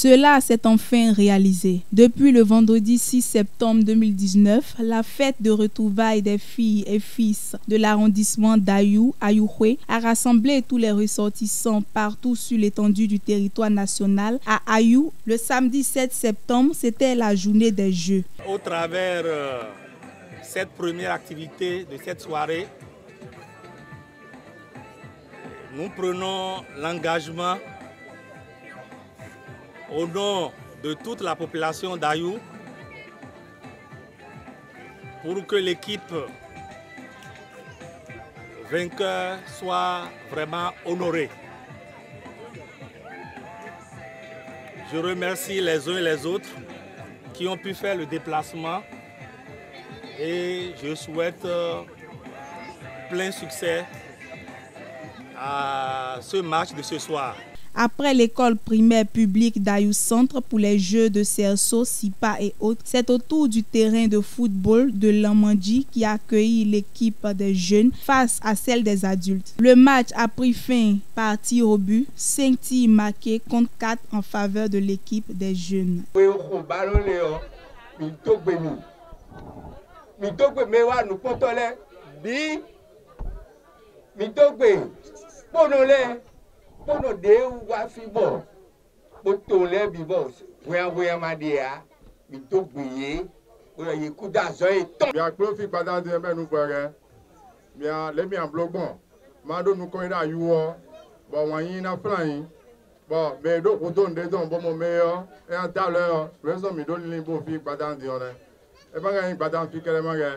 Cela s'est enfin réalisé. Depuis le vendredi 6 septembre 2019, la fête de retrouvailles des filles et fils de l'arrondissement d'Ayou, Ayouhoué, a rassemblé tous les ressortissants partout sur l'étendue du territoire national. À Ayou, le samedi 7 septembre, c'était la journée des Jeux. Au travers cette première activité de cette soirée, nous prenons l'engagement au nom de toute la population d'Ayou pour que l'équipe vainqueur soit vraiment honorée. Je remercie les uns et les autres qui ont pu faire le déplacement et je souhaite plein succès à ce match de ce soir. Après l'école primaire publique d'Ayou Centre pour les Jeux de Cerceau, Sipa et autres, c'est au tour du terrain de football de Lamandji qui a accueilli l'équipe des jeunes face à celle des adultes. Le match a pris fin par tir au but, 5 tirs marqués contre 4 en faveur de l'équipe des jeunes. Pono de wa fibo poto le bibo voya madia mi to gbiye o ye ku da zo e ton bi a klo fi pada de menu gbere mi a le mi an blogbon ma do nu ko ida yuwo bo wan yin na flan bo me do ko don de don bo mo me yo e an ta le yo reason mi do ni bo fi pada de on e ba ga yin pada fi kere ma ge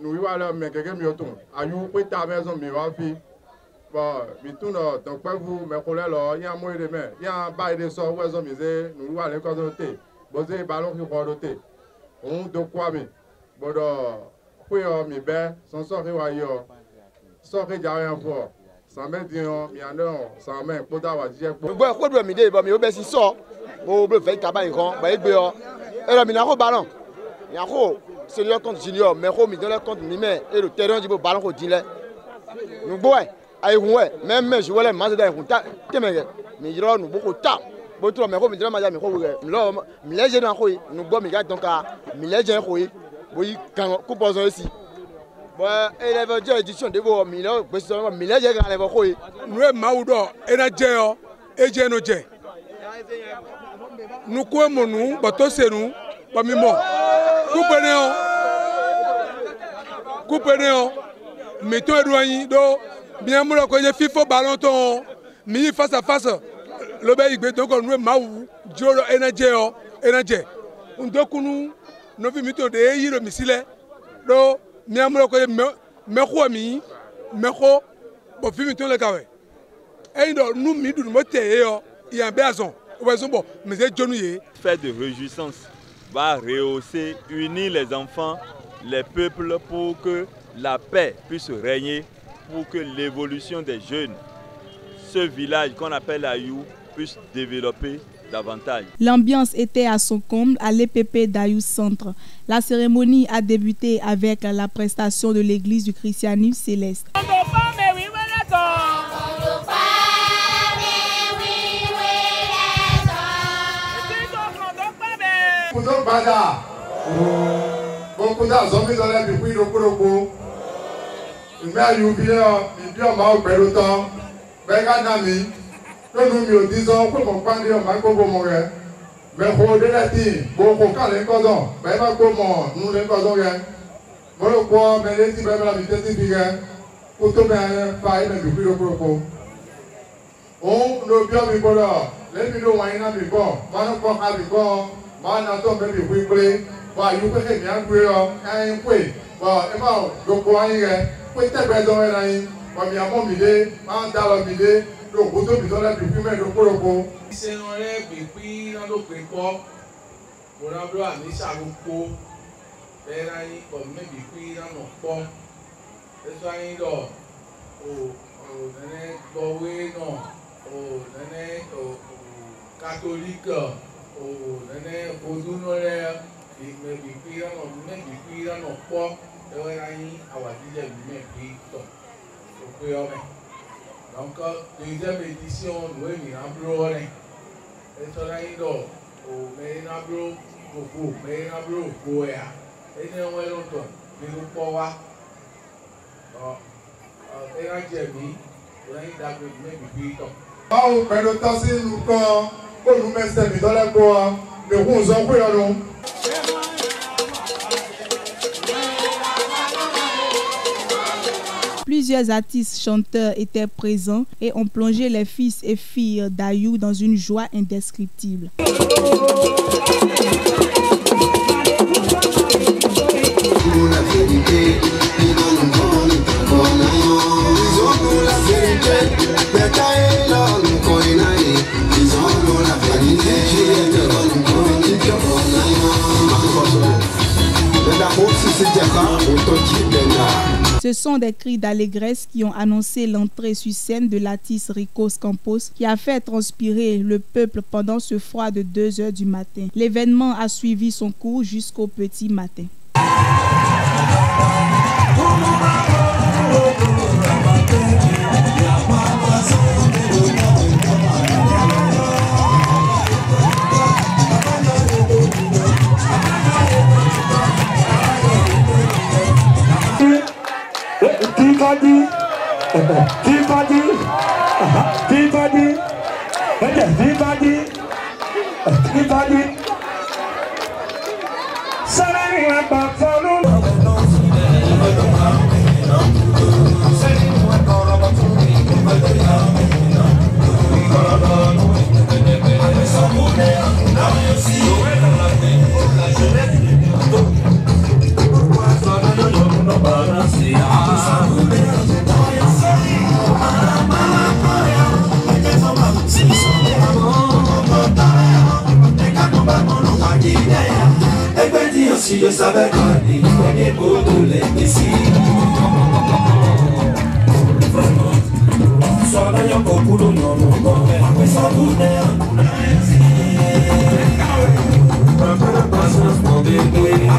nu wi wa le me gege mi o ton ayu pe ta maison mi wa fi. Bon, tout donc pas vous mais collègues là, il y a moyen de mais il y a pas de sort ouais misé nous aller côté. Bosé ballon qui côté. On de quoi mais bon pour mi ben sans sortir wa yo. Sortir rien pour. Ça met dion mi andon ça met pour d'avoir dire pour. Bon ko do mi de bo mi o be si so. Bo be fait tabac kan ba egbe yo. Et là mi na ko ballon. Ya ko senior contre junior mais ko mi dans le compte mi mais et le terrain du ballon ko dilé. Nous boy même je vois les matchs d'un contact mais il y a beaucoup de temps beaucoup mais comme il y a mais comme mais les gens nous boit mais donc les gens oui quand composons ici bon et les édition de vos mais les gens les vont nous maudo et na jeo et je no je nous quoi nous bateau c'est nous pas mimo couper mettons éloigné do bien moi quand j'ai FIFA ballon ton mi face à face le bail donc nous maou jolo énergie on doit nous nous vimito de yiro misile do bien moi quand me ko mi me ko bo vimito le kawe et nous mi du moté yo il y a besoin bon mais c'est jonuye fête de réjouissance va rehausser unir les enfants les peuples pour que la paix puisse régner, pour que l'évolution des jeunes, ce village qu'on appelle Ayou, puisse développer davantage. L'ambiance était à son comble à l'EPP d'Ayou Centre. La cérémonie a débuté avec la prestation de l'église du christianisme céleste. Mais Ayou bien, il bien mal perdre temps. Ben ganami, nous nous disons que mon père dit on va comme mon gars. Mais pour de la ti, beaucoup quand les cordons, ben pas comment nous les cordons rien. Moi le quoi, mais les ti ben la vitesse bien. Pour tout bien faire mais depuis le propos. On le bien mi bola, les vidéos wayna mi bon, mano ko ka mi bon, mana to be mi quickly. Wa you ko ke bien kwe yo, en kwe. Wa e ma do ko ayin pour te besoin là on mi amo mi de ma da lo mi de do ko to mi so la bi mi me do ko se no le bi pi na do pe ko mo na bro ami sa lo ko be ra yin ko me bi pi na no po eso ayin do o nene go we no o nene o catholique o nene o du no le me bi pi na no po donc deuxième édition nous est mis en eso la ido o me na bro go ya ene won lo to ni lu po wa era jemi o yin da pe me bi to báwo pẹ̀lú tọ́sí ìlú kan olùmẹsẹ̀ mi tọ́lẹ́gbọ́ wa lè kún sọ pé ọdún. Plusieurs artistes chanteurs étaient présents et ont plongé les fils et filles d'Ayou dans une joie indescriptible. Ce sont des cris d'allégresse qui ont annoncé l'entrée sur scène de l'artiste Ricos Campos qui a fait transpirer le peuple pendant ce froid de 2 heures du matin. L'événement a suivi son cours jusqu'au petit matin. Si je savais qu'on dit qu'on est beau tous les ici. Soit dans yon beaucoup de non, mais sans bouder, un peu de patience pour détruire.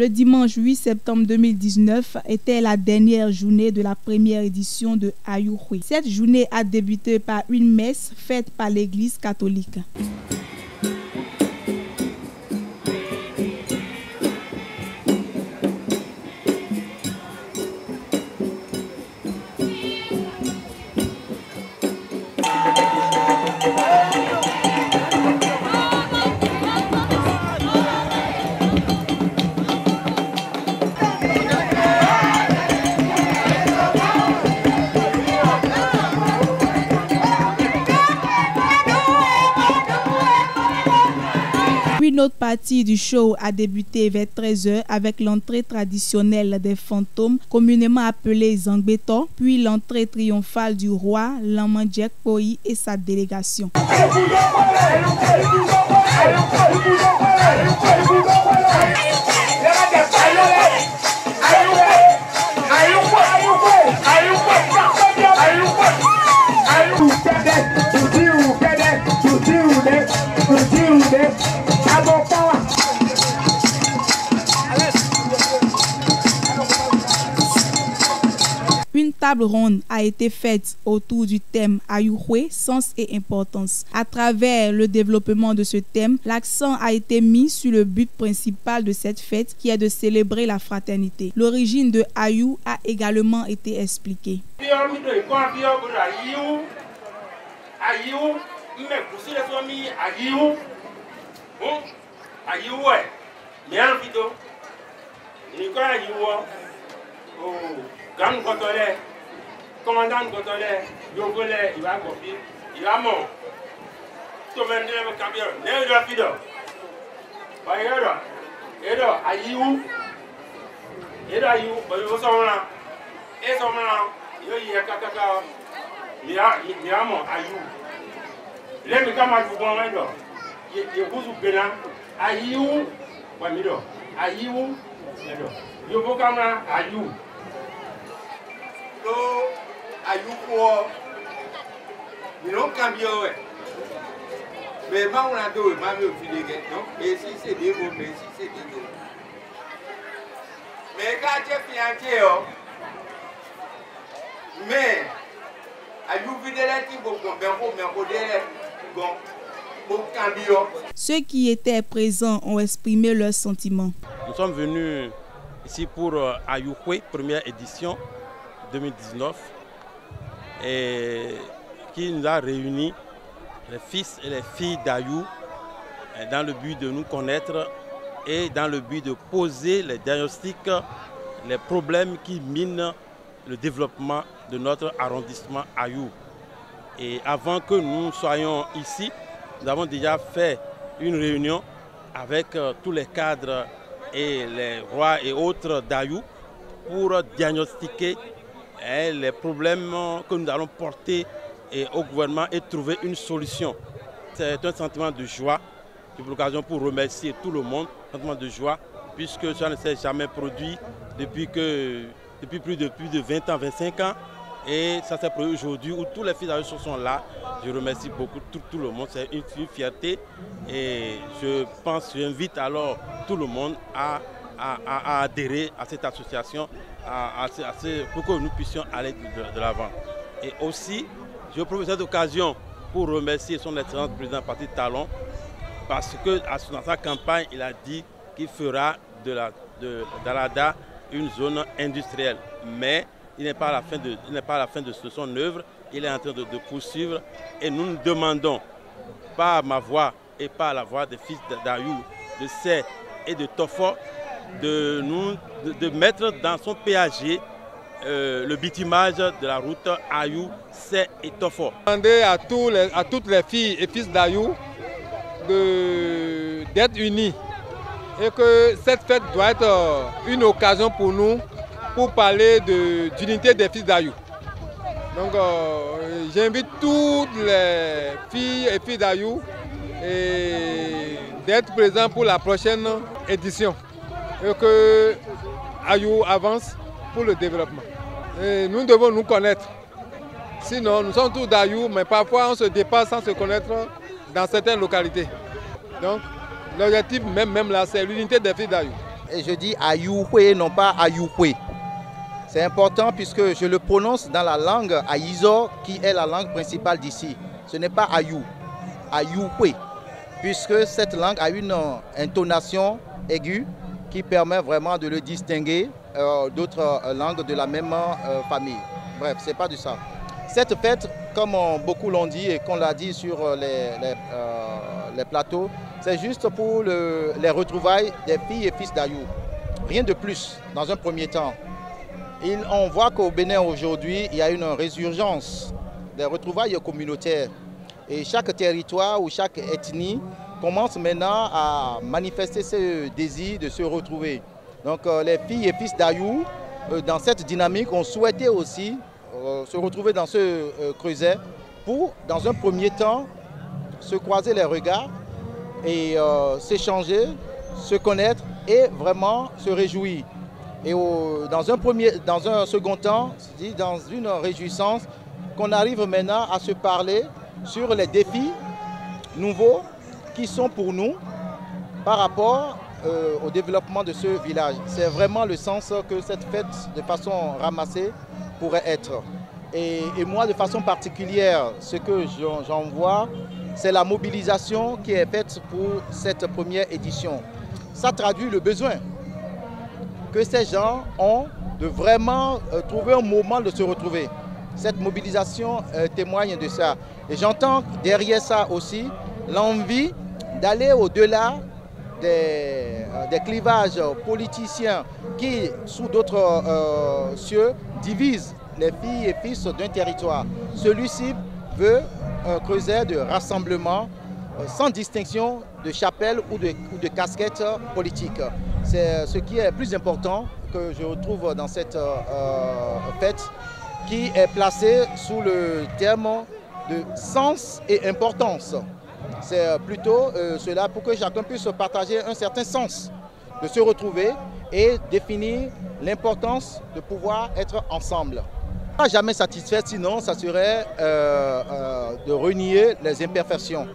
Le dimanche 8 septembre 2019 était la dernière journée de la première édition de Ayouhwe. Cette journée a débuté par une messe faite par l'Église catholique. Une autre partie du show a débuté vers 13h avec l'entrée traditionnelle des fantômes, communément appelés Zangbeto, puis l'entrée triomphale du roi, Lamandjek Poi et sa délégation. Une table ronde a été faite autour du thème Ayouhwe, sens et importance. À travers le développement de ce thème, l'accent a été mis sur le but principal de cette fête qui est de célébrer la fraternité. L'origine de Ayou a également été expliquée. Gan Kotole, commandant Kotole, Yogole, il va copier, il a mon. Tout le monde est camion, n'est pas rapide. Voyez-le, et là, Ayou, et là, Ayou, vous sommes là, et sommes là, il y a Kakaka, il y a mon Ayou. Les mécanismes vous vont là, il y a beaucoup de bénin, Ayou, Wamido, Ayou, il y a beaucoup de Ayou. Ayouhwe, ils n'ont qu'un bien. Mais moi, on a deux, ma mère fait des questions. Et si c'est des mots, mais si c'est des mots. Mais quand tu es fiancé, mais Ceux qui étaient présents ont exprimé leurs sentiments. Nous sommes venus ici pour Ayouhwe, première édition 2019, et qui nous a réunis, les fils et les filles d'Ayou, dans le but de nous connaître et dans le but de poser les diagnostics, les problèmes qui minent le développement de notre arrondissement Ayou. Et avant que nous soyons ici, nous avons déjà fait une réunion avec tous les cadres et les rois et autres d'Ayou pour diagnostiquer les problèmes que nous allons porter au gouvernement et trouver une solution. C'est un sentiment de joie. J'ai l'occasion pour remercier tout le monde, un sentiment de joie, puisque ça ne s'est jamais produit depuis plus de 20 ans, 25 ans. Et ça s'est produit aujourd'hui où tous les fils d'Ayou sont là. Je remercie beaucoup tout le monde, c'est une fierté. Et j'invite alors tout le monde à adhérer à cette association pour que nous puissions aller de l'avant. Et aussi, je profite de cette occasion pour remercier son Excellence président Patrice Talon, parce que dans sa campagne, il a dit qu'il fera de Dalada une zone industrielle. Mais il n'est pas à la fin de son œuvre, il est en train de poursuivre. Et nous nous demandons, par ma voix et par la voix des fils d'Ayou, de Sé et de Tofo, de mettre dans son PAG le bitumage de la route Ayou, Sé et Tofo. Demander à toutes les filles et fils d'Ayou d'être unis et que cette fête doit être une occasion pour nous pour parler d'unité des fils d'Ayou. Donc j'invite toutes les filles et fils d'Ayou d'être présents pour la prochaine édition et que Ayou avance pour le développement. Et nous devons nous connaître. Sinon, nous sommes tous d'Ayou, mais parfois on se dépasse sans se connaître dans certaines localités. Donc l'objectif même là, c'est l'unité des fils d'Ayou. et je dis Ayouhwe, non pas Ayouhwe. C'est important puisque je le prononce dans la langue Aïzo, qui est la langue principale d'ici. Ce n'est pas Ayou, Ayouhwe, puisque cette langue a une intonation aiguë qui permet vraiment de le distinguer d'autres langues de la même famille. Bref, c'est pas du ça. Cette fête, comme beaucoup l'ont dit et qu'on l'a dit sur les plateaux, c'est juste pour les retrouvailles des filles et fils d'Ayou. Rien de plus, dans un premier temps. On voit qu'au Bénin aujourd'hui, il y a une résurgence des retrouvailles communautaires. Et chaque territoire ou chaque ethnie commence maintenant à manifester ce désir de se retrouver. Donc les filles et fils d'Ayou, dans cette dynamique, ont souhaité aussi se retrouver dans ce creuset pour, dans un premier temps, se croiser les regards et s'échanger, se connaître et vraiment se réjouir. Et dans un second temps, dans une réjouissance, qu'on arrive maintenant à se parler sur les défis nouveaux qui sont pour nous par rapport au développement de ce village. C'est vraiment le sens que cette fête, de façon ramassée, pourrait être. Et moi, de façon particulière, ce que j'en vois, c'est la mobilisation qui est faite pour cette première édition. Ça traduit le besoin que ces gens ont de vraiment trouver un moment de se retrouver. Cette mobilisation témoigne de ça. Et j'entends derrière ça aussi l'envie d'aller au-delà des clivages politiciens qui, sous d'autres cieux, divisent les filles et fils d'un territoire. Celui-ci veut un creuset de rassemblement sans distinction de chapelle ou de casquette politique. C'est ce qui est plus important que je retrouve dans cette fête qui est placée sous le terme de sens et importance. C'est plutôt cela pour que chacun puisse partager un certain sens, de se retrouver et définir l'importance de pouvoir être ensemble. Pas jamais satisfait, sinon ça serait de renier les imperfections.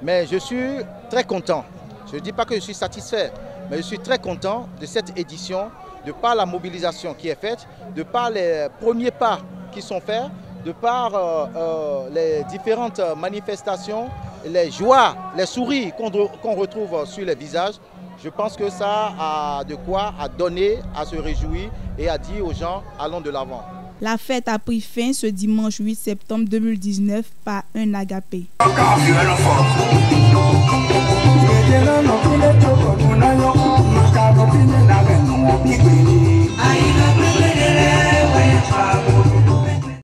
Mais je suis très content. Je ne dis pas que je suis satisfait, mais je suis très content de cette édition, de par la mobilisation qui est faite, de par les premiers pas qui sont faits, de par les différentes manifestations, les joies, les sourires qu'on retrouve sur les visages. Je pense que ça a de quoi à donner, à se réjouir et à dire aux gens, allons de l'avant. La fête a pris fin ce dimanche 8 septembre 2019 par un agapé.